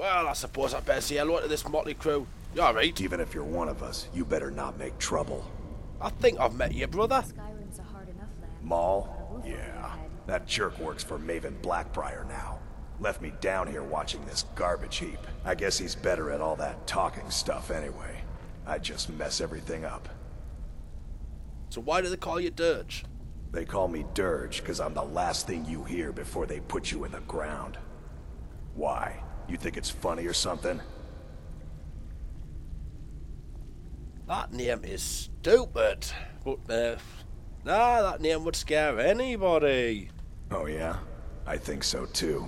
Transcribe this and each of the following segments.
Well, I suppose I better say hello to this motley crew. You alright? Even if you're one of us, you better not make trouble. I think I've met your brother. Skyrim's a hard enough land. Maul? Yeah. That jerk works for Maven Blackbriar now. Left me down here watching this garbage heap. I guess he's better at all that talking stuff anyway. I just mess everything up. So why do they call you Dirge? They call me Dirge because I'm the last thing you hear before they put you in the ground. Why? You think it's funny or something? That name is stupid. But, that name would scare anybody. Oh yeah? I think so too.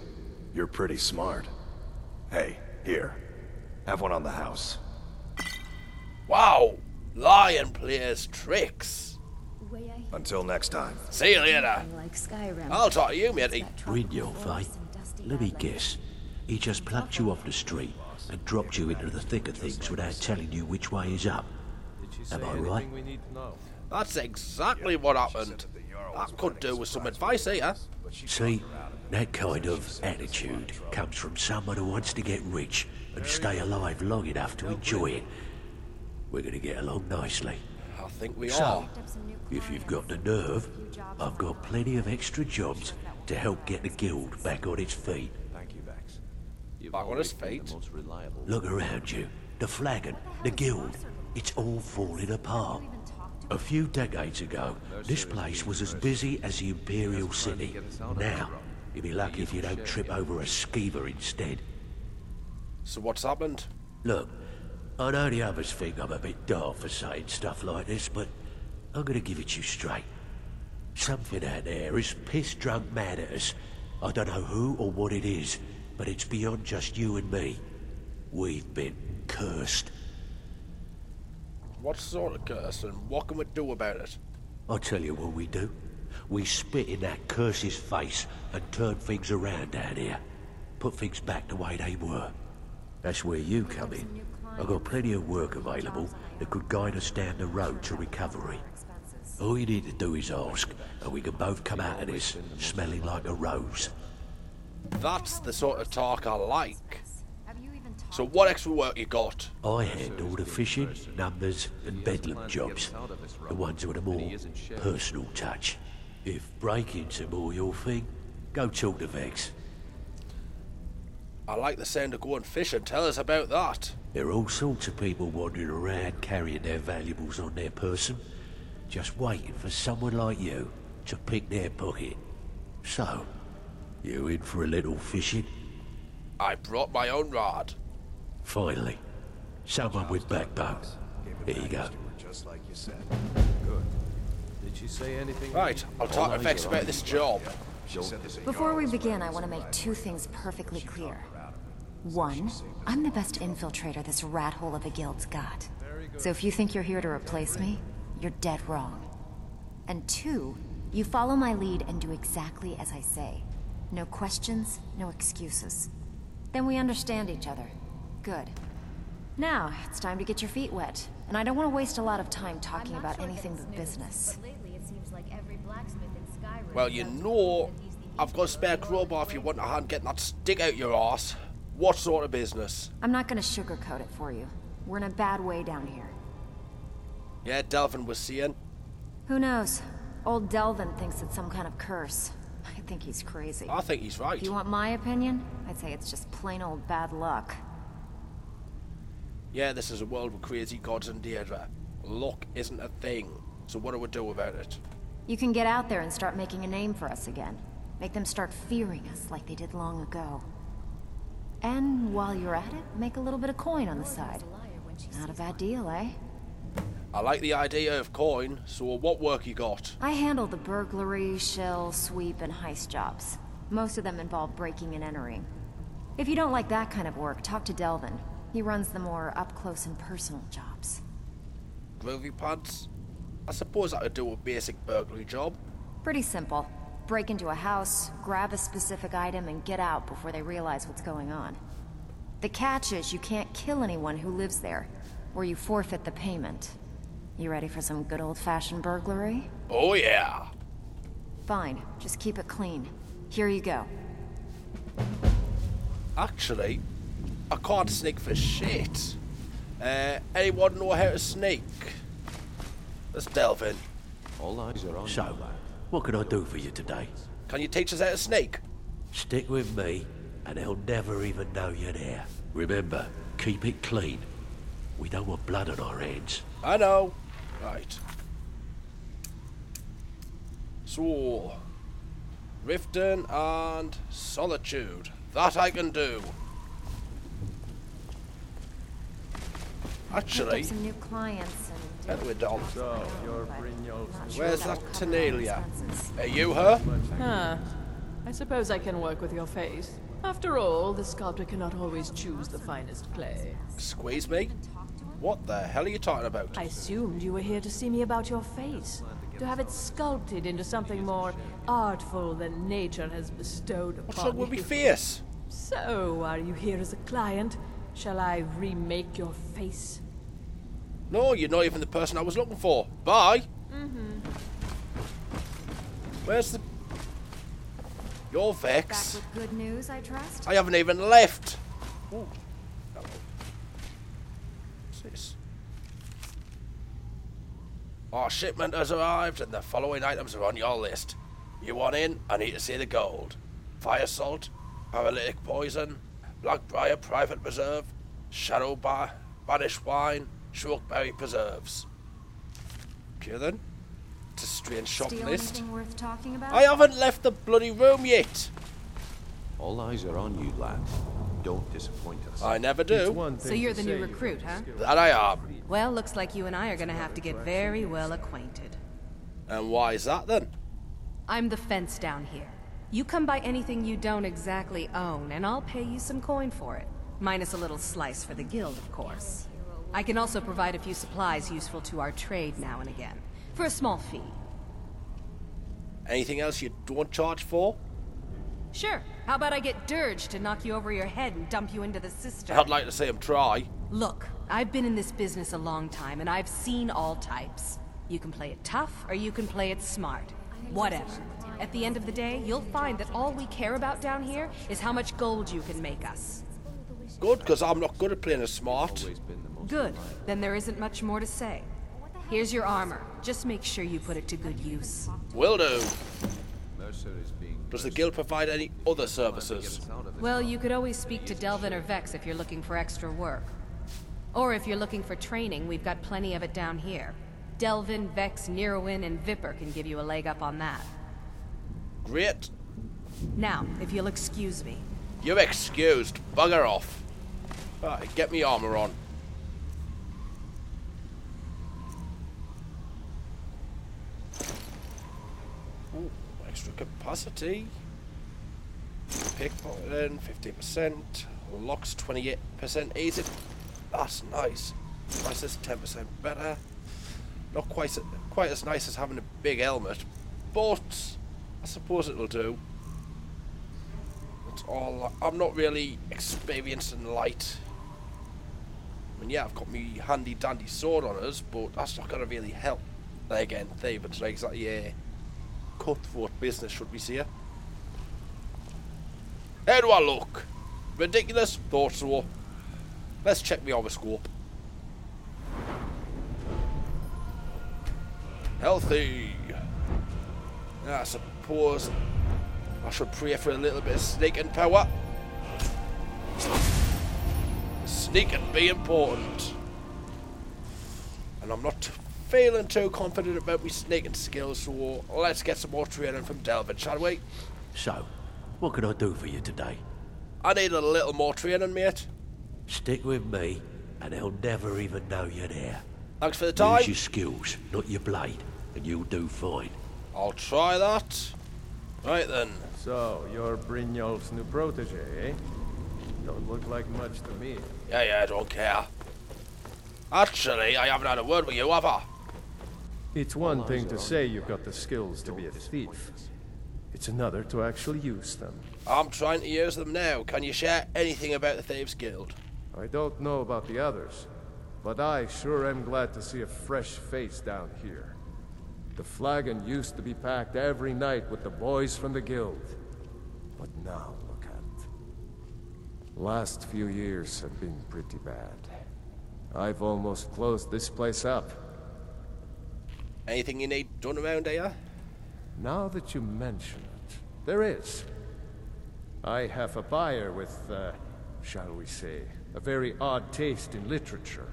You're pretty smart. Hey, here. Have one on the house. Wow! Lion plays tricks. Until next time. See you later. Like Skyrim. I'll talk to you, matey. Rin your fight. Let me guess. He just plucked you off the street and dropped you into the thick of things without telling you which way is up. Am I right? That's exactly what happened. That could do with some advice here. See, that kind of attitude comes from someone who wants to get rich and stay alive long enough to enjoy it. We're gonna get along nicely. I think we So, are. if you've got the nerve, I've got plenty of extra jobs to help get the guild back on its feet. Back on his feet. Look around you. The flagon, the guild, it's all falling apart. A few decades ago, this place was as busy as the Imperial City. Now, you'll be lucky if you don't trip over a skeever instead. So what's happened? Look, I know the others think I'm a bit daft for saying stuff like this, but I'm gonna give it to you straight. Something out there is piss-drunk mad at us. I don't know who or what it is, but it's beyond just you and me. We've been cursed. What sort of curse and what can we do about it? I'll tell you what we do. We spit in that curse's face and turn things around down here. Put things back the way they were. That's where you come in. I've got plenty of work available that could guide us down the road to recovery. All you need to do is ask, and we can both come out of this smelling like a rose. That's the sort of talk I like. So what extra work you got? I handle the fishing, numbers, and bedlam jobs. The ones with a more personal touch. If breaking's more your thing, go talk to Vex. I like the sound of going fishing. Tell us about that. There are all sorts of people wandering around carrying their valuables on their person, just waiting for someone like you to pick their pocket. So, you in for a little fishing? I brought my own rod. Finally. Someone with backbone. Here you go. Just like you said. Did she say anything? Right, I'll talk to Vex about this job. Before we begin, I want to make two things perfectly clear. One, I'm the best infiltrator this rat hole of a guild's got. So if you think you're here to replace me, you're dead wrong. And two, you follow my lead and do exactly as I say. No questions, no excuses. Then we understand each other. Good. Now, it's time to get your feet wet. And I don't want to waste a lot of time talking about anything but business. Well, you know, I've got a spare crowbar if you want a hand getting that stick out your arse. What sort of business? I'm not gonna sugarcoat it for you. We're in a bad way down here. Yeah, Delvin was seeing. Who knows? Old Delvin thinks it's some kind of curse. I think he's crazy. I think he's right. If you want my opinion, I'd say it's just plain old bad luck. Yeah, this is a world with crazy gods and Deirdre. Luck isn't a thing. So what do we do about it? You can get out there and start making a name for us again. Make them start fearing us like they did long ago. And while you're at it, make a little bit of coin on the side. Not a bad deal, eh? I like the idea of coin, so what work you got? I handle the burglary, shell, sweep, and heist jobs. Most of them involve breaking and entering. If you don't like that kind of work, talk to Delvin. He runs the more up-close and personal jobs. Groovy pants? I suppose I could do a basic burglary job. Pretty simple. Break into a house, grab a specific item, and get out before they realize what's going on. The catch is you can't kill anyone who lives there, or you forfeit the payment. You ready for some good old-fashioned burglary? Oh yeah! Fine, just keep it clean. Here you go. Actually, I can't sneak for shit. Anyone know how to sneak? Let's delve in. All eyes are on So, you, lad. what can I do for you today? Can you teach us how to sneak? Stick with me, and they'll never even know you're there. Remember, keep it clean. We don't want blood on our hands. I know. Right. So, Riften and Solitude. That I can do. Picked Actually, up some new clients and how do we done? So, you're Brynjolf's not sure Where's that'll that cover my Tenalia? expenses. Are you her? Huh. I suppose I can work with your face. After all, the sculptor cannot always choose the finest clay. Squeeze me? What the hell are you talking about? I assumed you were here to see me about your face. To have it sculpted into something more artful than nature has bestowed upon What's wrong with me you. face? So, are you here as a client? Shall I remake your face? No, you're not even the person I was looking for. Bye. Where's the... You're Back Vex. with good news, I trust? I haven't even left. Ooh. Hello. What's this? Our shipment has arrived and the following items are on your list. You want in? I need to see the gold. Fire salt, paralytic poison, blackbriar private preserve, shadow banished wine, shrokeberry preserves. Okay then. It's a strange shop Steal list. anything worth talking about? I haven't left the bloody room yet. All eyes are on you, lad. Don't disappoint us. I never It's do. one So thing you're to the new say recruit, huh? That I am. Well, looks like you and I are gonna have to get very well acquainted. And why is that then? I'm the fence down here. You come by anything you don't exactly own, and I'll pay you some coin for it. Minus a little slice for the guild, of course. I can also provide a few supplies useful to our trade now and again, for a small fee. Anything else you don't charge for? Sure. How about I get Dirge to knock you over your head and dump you into the cistern? I'd like to see him try. Look, I've been in this business a long time, and I've seen all types. You can play it tough, or you can play it smart. Whatever. At the end of the day, you'll find that all we care about down here is how much gold you can make us. Good, because I'm not good at playing it smart. always been the most Good. Then there isn't much more to say. Here's your armor. Just make sure you put it to good use. Will do. Mercer is being Does the guild provide any other services? out of this. Well, you could always speak to Delvin or Vex if you're looking for extra work. Or if you're looking for training, we've got plenty of it down here. Delvin, Vex, Neerwin, and Viper can give you a leg up on that. Great. Now, if you'll excuse me. You're excused. Bugger off. Right, get me armor on. Ooh, extra capacity. Pickpocketing, 15%. Locks 28% easy. That's nice. Price is 10% better. Not quite as nice as having a big helmet, but I suppose it'll do. That's all. I'm not really experienced in light. I mean, yeah, I've got me handy dandy sword on us, but that's not gonna really help. Then again, Thieves like exactly a cutthroat business, should we say? How do I look? Ridiculous? Thought so. Let's check my horoscope. Healthy. I suppose I should pray for a little bit of sneaking power. Sneak and be important. And I'm not feeling too confident about my sneaking skills, so let's get some more training from Delvin, shall we? So, what can I do for you today? I need a little more training, mate. Stick with me, and they'll never even know you're there. Thanks for the time. Use your skills, not your blade, and you'll do fine. I'll try that. Right then. So, you're Brynjolf's new protege, eh? Don't look like much to me. Yeah, I don't care. Actually, I haven't had a word with you, have I? It's one thing to say you've got the skills to be a thief. It's another to actually use them. I'm trying to use them now. Can you share anything about the Thieves Guild? I don't know about the others, but I sure am glad to see a fresh face down here. The flagon used to be packed every night with the boys from the guild. But now look at it. Last few years have been pretty bad. I've almost closed this place up. Anything you need done around here? Now that you mention it, there is. I have a buyer with, shall we say, a very odd taste in literature.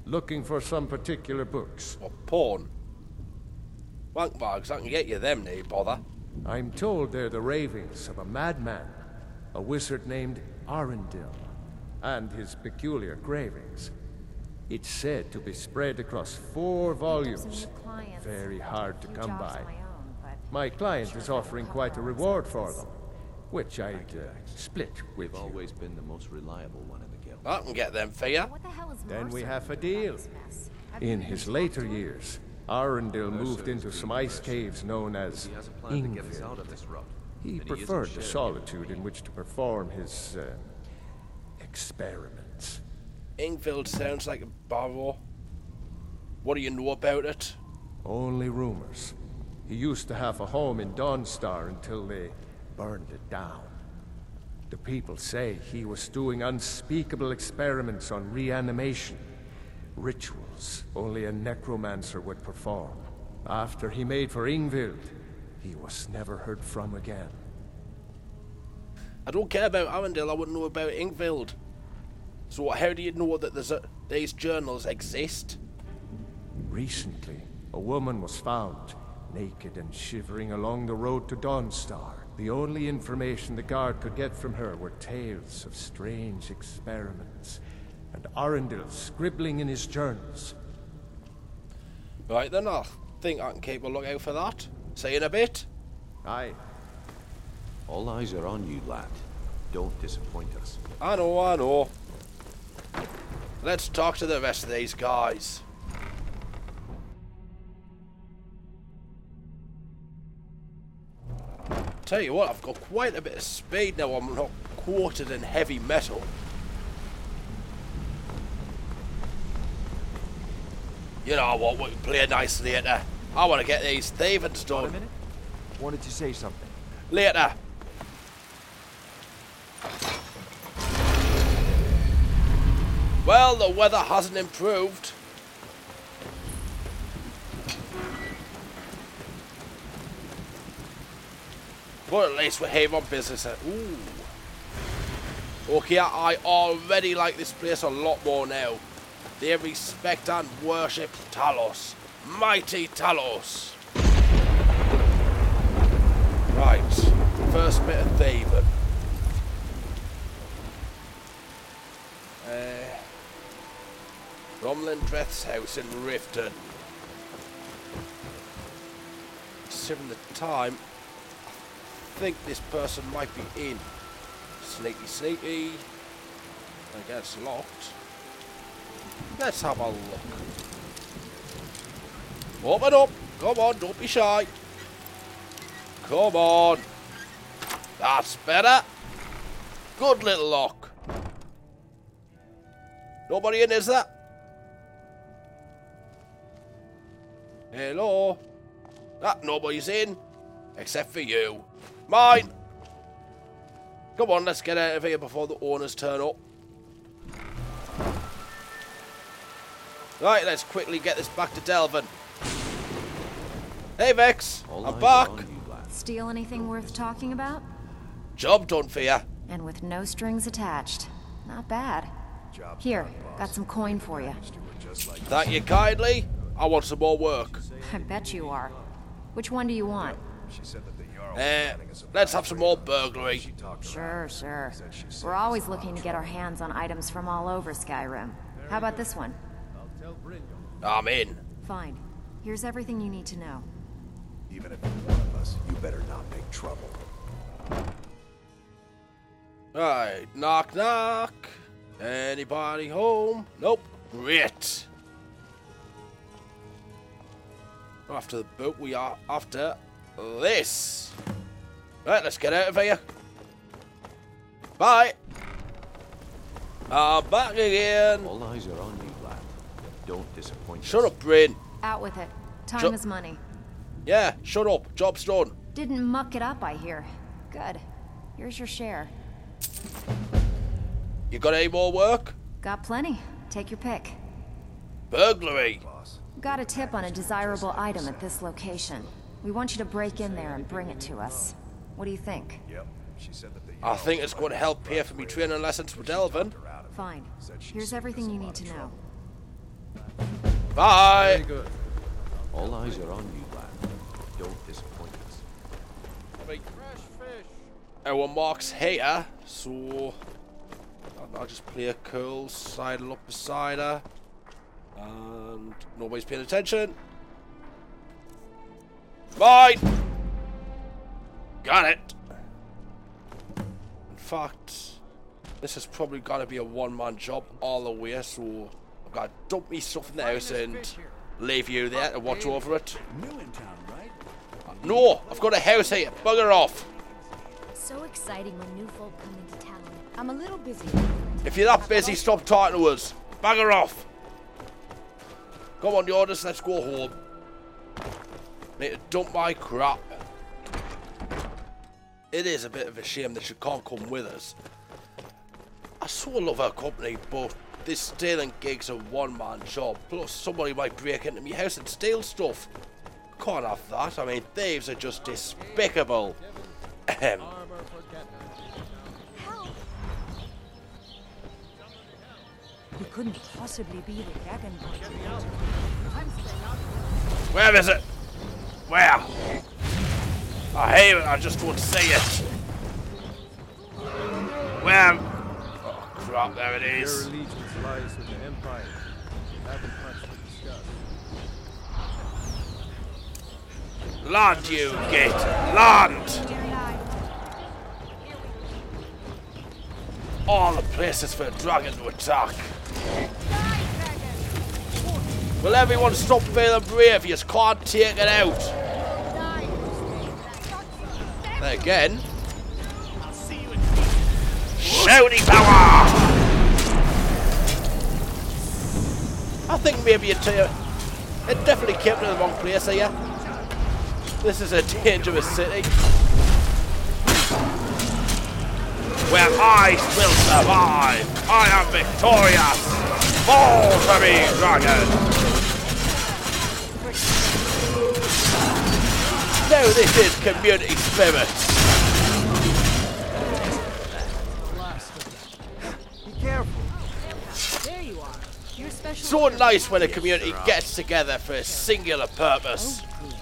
Looking for some particular books. What, porn? Wank marks, I can get you them, need bother. I'm told they're the ravings of a madman, a wizard named Arundel, and his peculiar cravings. It's said to be spread across 4 volumes. Very hard to come by. My client is offering quite a reward for them, which I'd split with you. Always been the most reliable one in the guild. I can get them for you. Then we have a deal. In his later years, Arundel moved into some ice caves known as Ingvild. He preferred the solitude in which to perform his experiments. Ingvild sounds like a barrow. What do you know about it? Only rumors. He used to have a home in Dawnstar until they burned it down. The people say he was doing unspeakable experiments on reanimation. Rituals only a necromancer would perform. After he made for Ingvild, he was never heard from again. I don't care about Arundel, I wouldn't know about Ingvild. So how do you know that these journals exist? Recently, a woman was found, naked and shivering along the road to Dawnstar. The only information the guard could get from her were tales of strange experiments, and Arundel scribbling in his journals. Right then, I think I can keep a lookout for that. See you in a bit. Aye. All eyes are on you, lad. Don't disappoint us. I know. Let's talk to the rest of these guys. Tell you what, I've got quite a bit of speed now. I'm not quartered in heavy metal. You know what, we can play nice later. I want to get these thievings done. Wait a minute. Wanted to say something. Later. Well, the weather hasn't improved. But at least we're here on business. Ooh. Okay, I already like this place a lot more now. They respect and worship Talos. Mighty Talos. Right. First bit of thieving. Romlin-Dreth's house in Riften. Considering the time, I think this person might be in. Sneaky, sneaky. I guess locked. Let's have a look. Open up. Come on, don't be shy. Come on. That's better. Good little lock. Nobody in, is there? Hello? Ah, nobody's in. Except for you. Mine! Come on, let's get out of here before the owners turn up. Right, let's quickly get this back to Delvin. Hey Vex, I'm back. Steal anything worth talking about? Job done for ya. And with no strings attached. Not bad. Here, got some coin for you. Thank you kindly. I want some more work. I bet you are. Which one do you want? Let's have some more burglary. Sure. We're always looking to get our hands on items from all over Skyrim. How about this one? I'm in. Fine. Here's everything you need to know. Even if you're one of us, you better not make trouble. Right, knock knock. Anybody home? Nope. Great. After the boat, we are after this. Right, let's get out of here. Bye. I'm back again. All eyes are on you, lad. Don't disappoint us. Shut up, Bryn. Out with it. Time is money. Yeah, shut up. Job's done. Didn't muck it up, I hear. Good. Here's your share. You got any more work? Got plenty. Take your pick. Burglary. Got a tip on a desirable item at this location. We want you to break in there and bring it to us. What do you think? Yep. She said that I think it's going to help pay for me training lessons with Delvin. Fine. Here's everything you need to know. Bye. Very good. All eyes are on you, lad. Don't disappoint us. Right. Our mark's here, so I'll just play a cool, sidle up beside her, and nobody's paying attention. Mine! Got it! In fact, this is probably gonna be a one-man job all the way, so I've got to dump me stuff in the house and leave you there to watch over it. New in town, right? No! I've got a house here! Bugger off! So exciting when new folk come into town. I'm a little busy. If you're that busy, stop talking to us. Bugger off! Come on, the orders, let's go home. Need to dump my crap. It is a bit of a shame that she can't come with us. I so love her company, but this stealing gig's a one-man job. Plus, somebody might break into my house and steal stuff. Can't have that. I mean, thieves are just despicable. Ahem. You couldn't possibly be the dragon. Where is it? Where? I hate it, I just won't see it. Where? Oh crap, there it Your is. allegiance lies with the Empire. You haven't much to discuss. Land, you git! Land! All the places for a dragon to attack. Will everyone stop feeling brave? You just can't take it out. Then again. Shouting power! I think maybe it definitely came to the wrong place here. This is a dangerous city. Where I will survive. I am victorious. Fall to me, dragon. No, this is community spirit. Be careful. There you are. Your special. So nice when a community gets together for a singular purpose. Oh, good.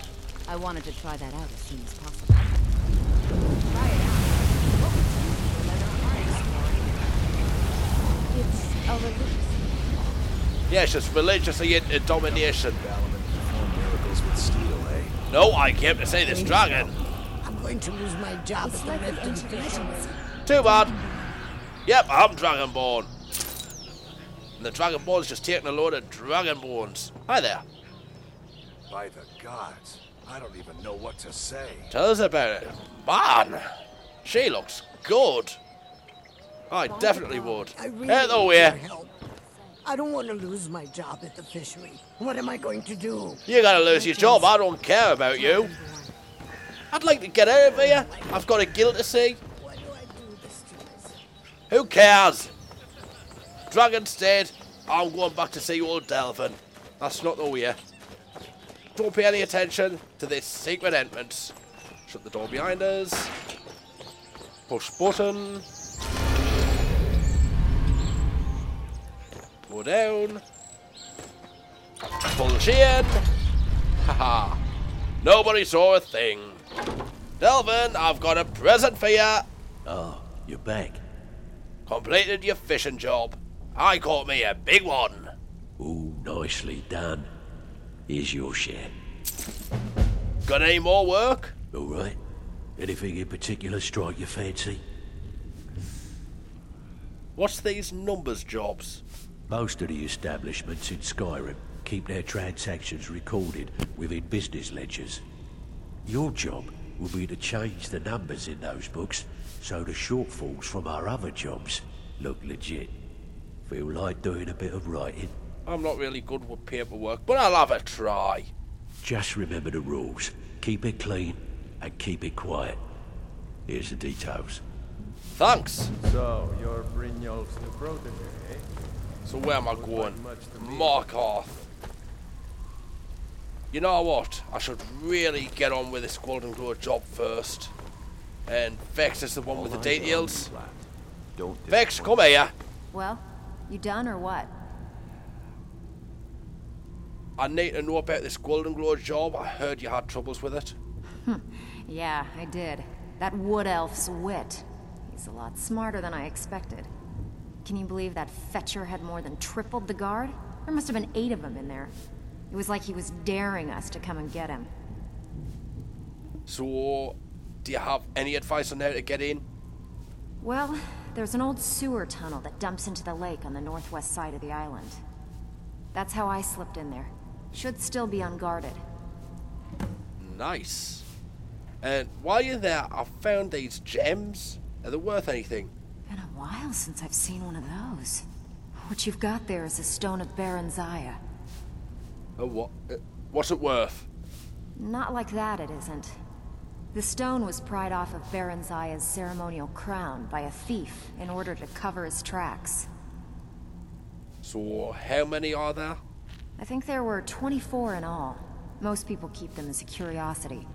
I wanted to try that out as soon as possible. Try it out. It's a religious. Yeah, it's just religiously into domination. perform miracles with steel, eh? No, I came to say this dragon. I'm going to lose my job It's at like the the Red ancient legends. Too bad. Yep, I'm Dragonborn. And the Dragonborn's just taking a load of dragon bones. Hi there. By the gods, I don't even know what to say. Tell us about it. Man, she looks good. I definitely would. I really Out the need way. your help. I don't want to lose my job at the fishery. What am I going to do? You're gonna lose your job. I don't care about you. I'd like to get out of here. I've got a guild to see. Why do I do this to myself? Who cares? Dragon's dead. I'm going back to see old Delvin. That's not the way. Don't pay any attention to this secret entrance. Shut the door behind us. Push button. Go down. Pull the chain. Haha. Nobody saw a thing. Delvin, I've got a present for you. Oh, you're back. Completed your fishing job. I caught me a big one. Ooh, nicely done. Here's your share. Got any more work? All right. Anything in particular strike your fancy? What's these numbers jobs? Most of the establishments in Skyrim keep their transactions recorded within business ledgers. Your job will be to change the numbers in those books so the shortfalls from our other jobs look legit. Feel like doing a bit of writing? I'm not really good with paperwork, but I'll have a try. Just remember the rules. Keep it clean and keep it quiet. Here's the details. Thanks. So, you're Brynjolf's new protege, eh? So where am I going? Much to me. Markarth. You know what? I should really get on with this Golden Glow job first. And Vex is the one with the details. Vex, come here. Well, you done or what? I need to know about this Golden Glow job. I heard you had troubles with it. Yeah, I did. That wood elf's wit. He's a lot smarter than I expected. Can you believe that fetcher had more than tripled the guard? There must have been 8 of them in there. It was like he was daring us to come and get him. So, do you have any advice on how to get in? Well, there's an old sewer tunnel that dumps into the lake on the northwest side of the island. That's how I slipped in there. Should still be unguarded. Nice. And while you're there, I found these gems. Are they worth anything? Been a while since I've seen one of those. What you've got there is a stone of Baron Zaya. Oh, what? What's it worth? Not like that, it isn't. The stone was pried off of Baron Zaya's ceremonial crown by a thief in order to cover his tracks. So, how many are there? I think there were 24 in all. Most people keep them as a curiosity.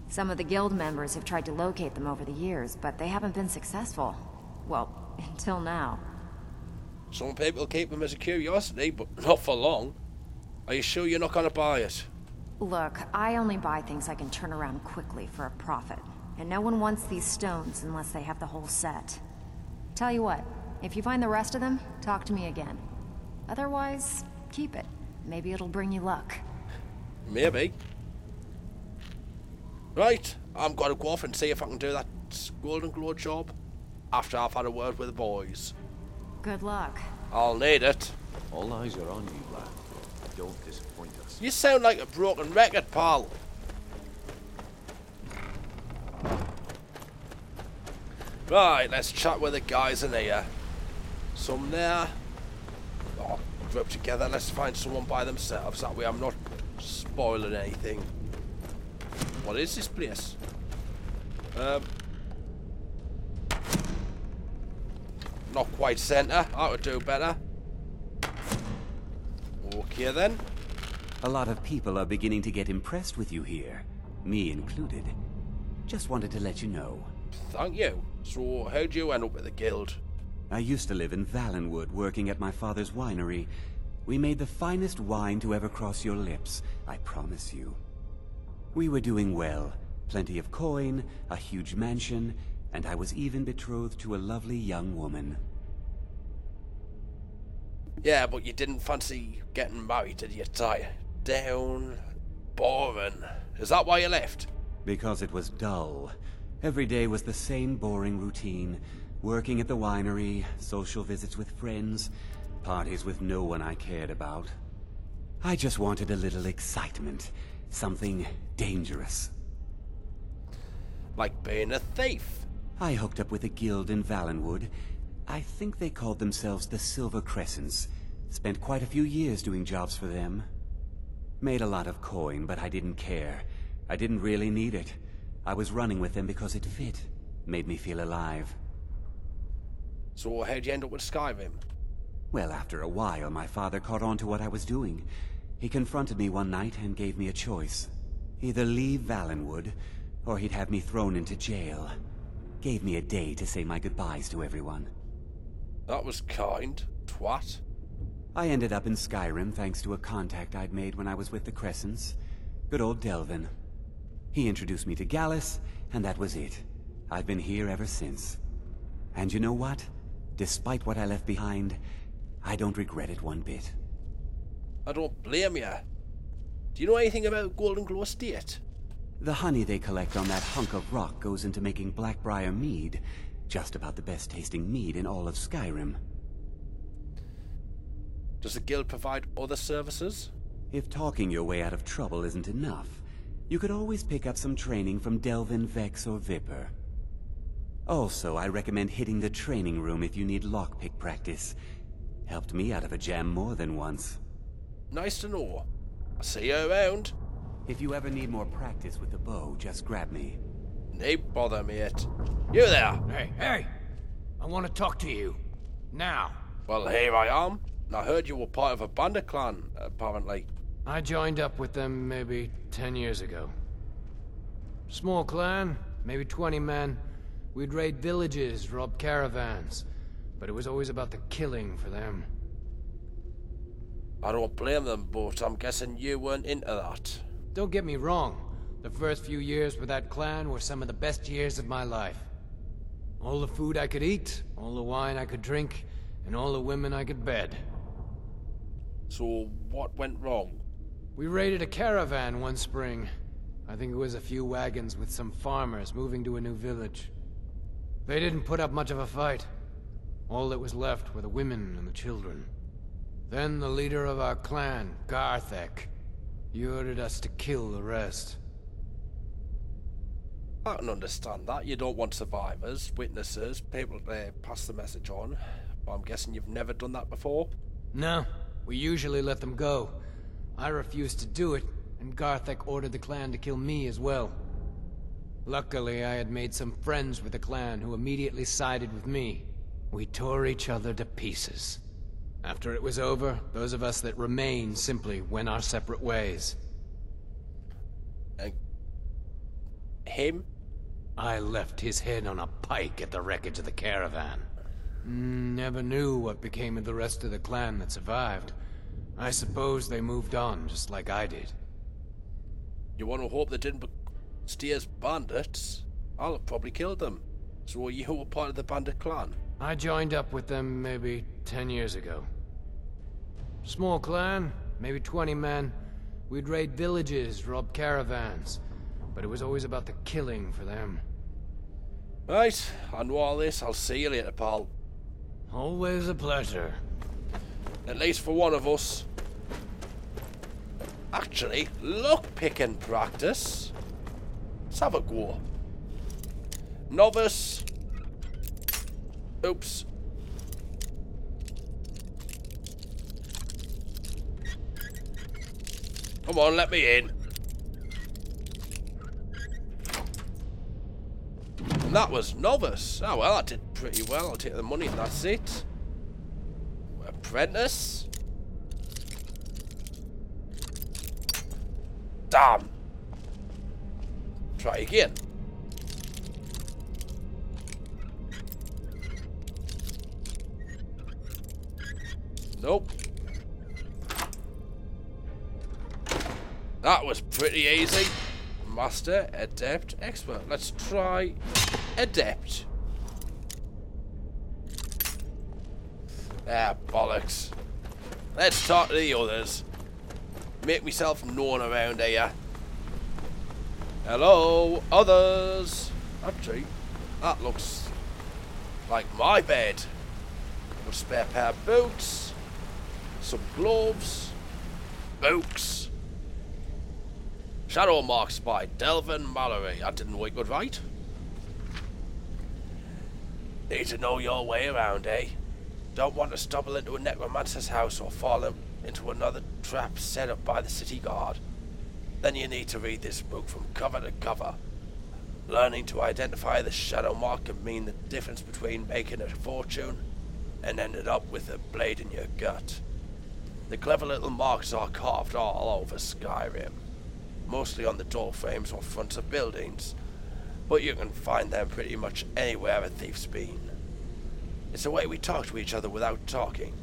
Some of the guild members have tried to locate them over the years, but they haven't been successful. Well, until now. Some people keep them as a curiosity, but not for long. Are you sure you're not going to buy it? Look, I only buy things I can turn around quickly for a profit. And no one wants these stones unless they have the whole set. Tell you what, if you find the rest of them, talk to me again. Otherwise, keep it. Maybe it'll bring you luck. Maybe. Right, I'm going to go off and see if I can do that Golden Glow job after I've had a word with the boys. Good luck. I'll need it. All eyes are on you, lad. Don't disappoint us. You sound like a broken record, pal. Right, let's chat with the guys in here. Some there. Oh, group together. Let's find someone by themselves. That way I'm not spoiling anything. What is this place? Not quite centre. I would do better. Okay then. A lot of people are beginning to get impressed with you here, me included. Just wanted to let you know. Thank you. So, how'd you end up with the guild? I used to live in Valenwood, working at my father's winery. We made the finest wine to ever cross your lips, I promise you. We were doing well. Plenty of coin, a huge mansion, and I was even betrothed to a lovely young woman. Yeah, but you didn't fancy getting married, did you? Tie down. Boring. Is that why you left? Because it was dull. Every day was the same boring routine. Working at the winery, social visits with friends, parties with no one I cared about. I just wanted a little excitement. Something dangerous. Like being a thief. I hooked up with a guild in Valenwood. I think they called themselves the Silver Crescents. Spent quite a few years doing jobs for them. Made a lot of coin, but I didn't care. I didn't really need it. I was running with them because it fit. Made me feel alive. So how'd you end up with Skyrim? Well, after a while, my father caught on to what I was doing. He confronted me one night and gave me a choice. Either leave Valenwood, or he'd have me thrown into jail. Gave me a day to say my goodbyes to everyone. That was kind. Twat. I ended up in Skyrim thanks to a contact I'd made when I was with the Crescents. Good old Delvin. He introduced me to Gallus, and that was it. I've been here ever since. And you know what? Despite what I left behind, I don't regret it one bit. I don't blame you. Do you know anything about Golden Glow Estate? The honey they collect on that hunk of rock goes into making Blackbriar mead. Just about the best tasting mead in all of Skyrim. Does the guild provide other services? If talking your way out of trouble isn't enough, you could always pick up some training from Delvin, Vex, or Viper. Also, I recommend hitting the training room if you need lockpick practice. Helped me out of a jam more than once. Nice to know. I'll see you around. If you ever need more practice with the bow, just grab me. No bother, mate. You there! Hey, hey! I want to talk to you. Now. Well, here I am. And I heard you were part of a bandit clan, apparently. I joined up with them maybe 10 years ago. Small clan, maybe 20 men. We'd raid villages, rob caravans. But it was always about the killing for them. I don't blame them, but I'm guessing you weren't into that. Don't get me wrong. The first few years with that clan were some of the best years of my life. All the food I could eat, all the wine I could drink, and all the women I could bed. So, what went wrong? We raided a caravan one spring. I think it was a few wagons with some farmers moving to a new village. They didn't put up much of a fight. All that was left were the women and the children. Then the leader of our clan, Garthek, he ordered us to kill the rest. I can understand that. You don't want survivors, witnesses, people to pass the message on. But I'm guessing you've never done that before? No, we usually let them go. I refused to do it, and Garthek ordered the clan to kill me as well. Luckily, I had made some friends with the clan who immediately sided with me. We tore each other to pieces. After it was over, those of us that remained simply went our separate ways. Him? I left his head on a pike at the wreckage of the caravan. Never knew what became of the rest of the clan that survived. I suppose they moved on, just like I did. You want to hope they didn't stay as bandits? I'll have probably killed them. So you were part of the bandit clan? I joined up with them maybe 10 years ago. Small clan, maybe 20 men. We'd raid villages, rob caravans. But it was always about the killing for them. Right, I know all this. I'll see you later, pal. Always a pleasure. At least for one of us. Actually, lock-picking practice. Let's have a go. Novice. Oops. Come on, let me in. And that was novice. Oh well, I did pretty well. I'll take the money and that's it. Apprentice. Damn. Try again. Nope. That was pretty easy. Master, adept, expert. Let's try adept. Ah, bollocks. Let's talk to the others. Make myself known around here. Hello, others. Actually, that looks like my bed. A spare pair of boots, some gloves, books. Shadow marks by Delvin Mallory. I didn't know he could write. Need to know your way around, eh? Don't want to stumble into a necromancer's house or fall into another trap set up by the city guard. Then you need to read this book from cover to cover. Learning to identify the shadow mark can mean the difference between making a fortune and ended up with a blade in your gut. The clever little marks are carved all over Skyrim, mostly on the door frames or fronts of buildings, but you can find them pretty much anywhere a thief's been. It's the way we talk to each other without talking.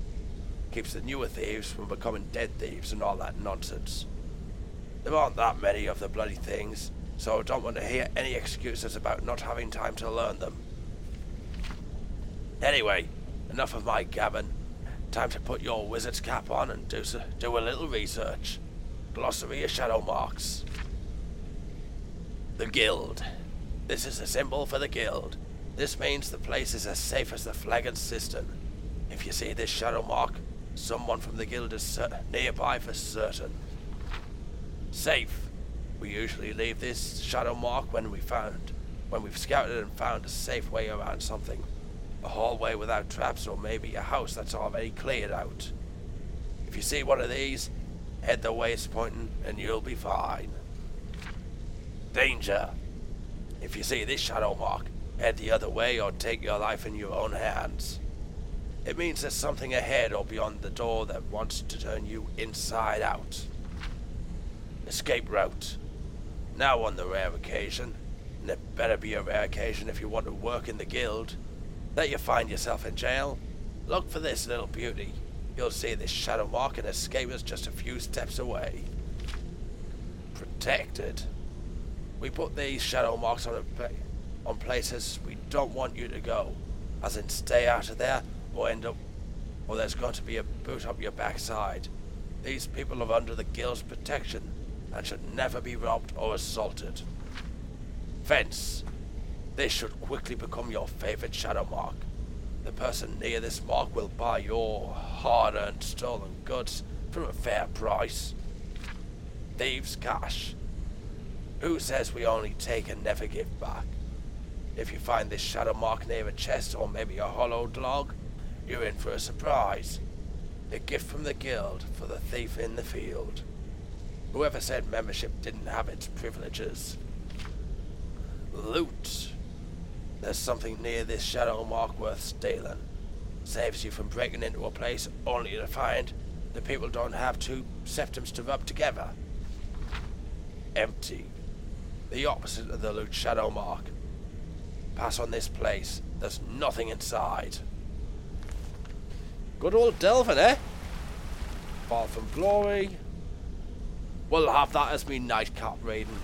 Keeps the newer thieves from becoming dead thieves and all that nonsense. There aren't that many of the bloody things, so I don't want to hear any excuses about not having time to learn them. Anyway, enough of my gabbing. Time to put your wizard's cap on and do a little research. Glossary of shadow marks. The Guild. This is a symbol for the Guild. This means the place is as safe as the Flagon Cistern. If you see this shadow mark, someone from the Guild is nearby for certain. Safe. We usually leave this shadow mark when we've scouted and found a safe way around something. A hallway without traps, or maybe a house that's already cleared out. If you see one of these, head the way it's pointing and you'll be fine. Danger. If you see this shadow mark, Head the other way or take your life in your own hands. It means there's something ahead or beyond the door that wants to turn you inside out. Escape route. Now on the rare occasion, and it better be a rare occasion if you want to work in the guild, that you find yourself in jail, look for this little beauty. You'll see this shadow mark and escape is just a few steps away. Protected. We put these shadow marks on places we don't want you to go, as in stay out of there or there's going to be a boot up your backside. These people are under the guild's protection and should never be robbed or assaulted. Fence. This should quickly become your favorite shadow mark. The person near this mark will buy your hard-earned stolen goods for a fair price. Thieves' cash. Who says we only take and never give back? If you find this shadow mark near a chest or maybe a hollowed log, you're in for a surprise. A gift from the guild for the thief in the field. Whoever said membership didn't have its privileges. Loot. There's something near this shadow mark worth stealing. Saves you from breaking into a place only to find the people don't have two septums to rub together. Empty. The opposite of the loot shadow mark. Pass on this place. There's nothing inside. Good old Delvin, eh? Far from glory. We'll have that as me nightcap raiding.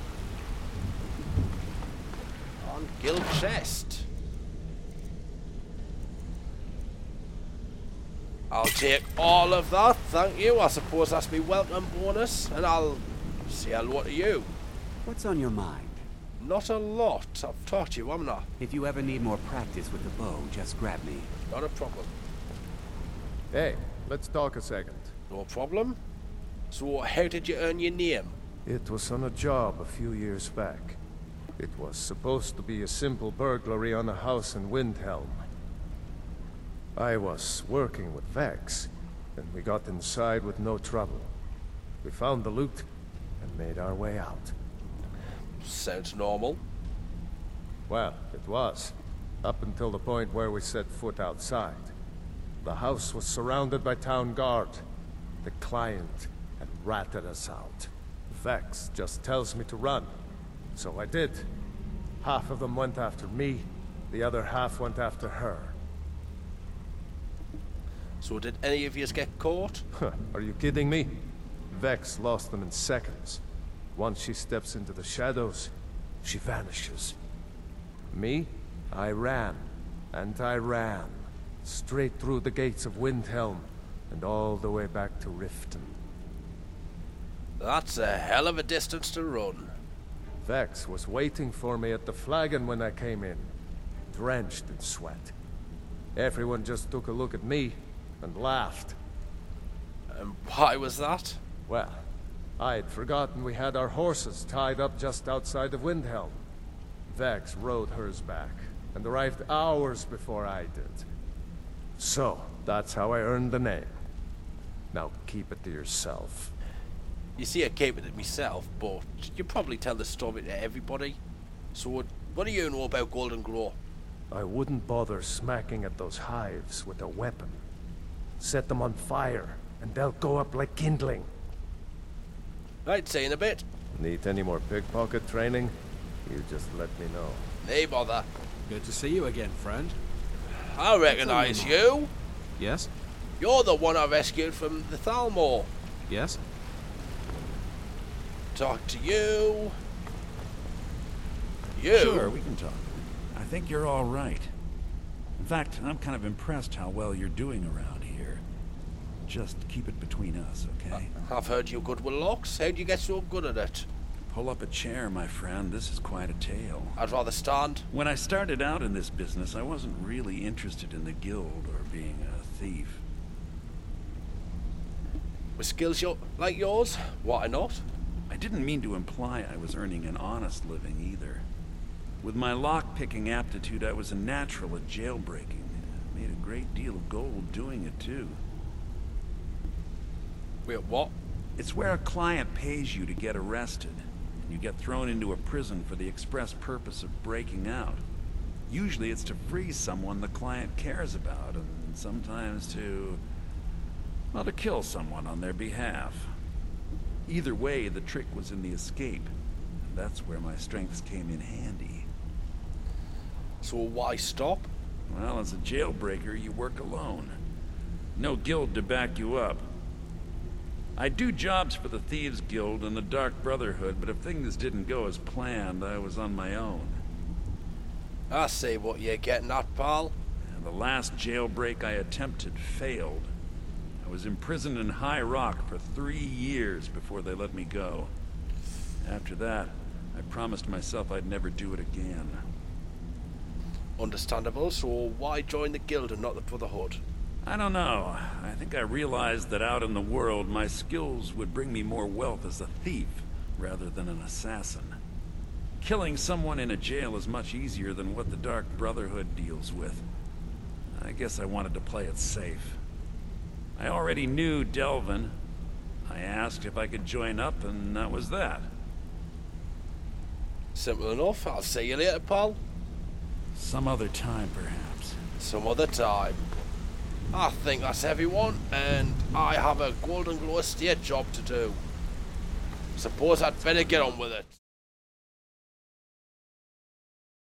On guild chest. I'll take all of that, thank you. I suppose that's me welcome bonus, and I'll say hello to you. What's on your mind? Not a lot. I've talked to you, haven't I? If you ever need more practice with the bow, just grab me. Not a problem. Hey, let's talk a second. No problem. So how did you earn your name? It was on a job a few years back. It was supposed to be a simple burglary on a house in Windhelm. I was working with Vex, and we got inside with no trouble. We found the loot and made our way out. Sounds normal. Well, it was. Up until the point where we set foot outside. The house was surrounded by town guard. The client had ratted us out. Vex just tells me to run. So I did. Half of them went after me, the other half went after her. So did any of you get caught? Are you kidding me? Vex lost them in seconds. Once she steps into the shadows, she vanishes. Me? I ran. And I ran. Straight through the gates of Windhelm, and all the way back to Riften. That's a hell of a distance to run. Vex was waiting for me at the flagon when I came in, drenched in sweat. Everyone just took a look at me and laughed. And why was that? Well, I'd forgotten we had our horses tied up just outside of Windhelm. Vex rode hers back, and arrived hours before I did. So, that's how I earned the name. Now keep it to yourself. You see, I keep it to myself, but you probably tell the story to everybody. So, what do you know about Golden Glow? I wouldn't bother smacking at those hives with a weapon. Set them on fire, and they'll go up like kindling. I'd say in a bit. Need any more pickpocket training? You just let me know. Nay bother. Good to see you again, friend. I recognize you. Yes? You're the one I rescued from the Thalmor. Yes? Talk to you. You? Sure, we can talk. I think you're all right. In fact, I'm kind of impressed how well you're doing around here. Just keep it between us, okay? I've heard you're good with locks. How'd you get so good at it? Pull up a chair, my friend. This is quite a tale. I'd rather stand. When I started out in this business, I wasn't really interested in the guild or being a thief. With skills like yours, why not? I didn't mean to imply I was earning an honest living either. With my lock-picking aptitude, I was a natural at jailbreaking. Made a great deal of gold doing it, too. Wait, what? It's where a client pays you to get arrested. You get thrown into a prison for the express purpose of breaking out. Usually it's to free someone the client cares about, and sometimes to, well, to kill someone on their behalf. Either way, the trick was in the escape. And that's where my strengths came in handy. So why stop? Well, as a jailbreaker, you work alone. No guild to back you up. I do jobs for the Thieves Guild and the Dark Brotherhood, but if things didn't go as planned, I was on my own. I see what you're getting at, pal. And the last jailbreak I attempted failed. I was imprisoned in High Rock for 3 years before they let me go. After that, I promised myself I'd never do it again. Understandable, so why join the guild and not the Brotherhood? I don't know. I think I realized that out in the world, my skills would bring me more wealth as a thief, rather than an assassin. Killing someone in a jail is much easier than what the Dark Brotherhood deals with. I guess I wanted to play it safe. I already knew Delvin. I asked if I could join up, and that was that. Simple enough. I'll see you later, pal. Some other time, perhaps. Some other time. I think that's everyone, and I have a Golden Glow Estate job to do. Suppose I'd better get on with it.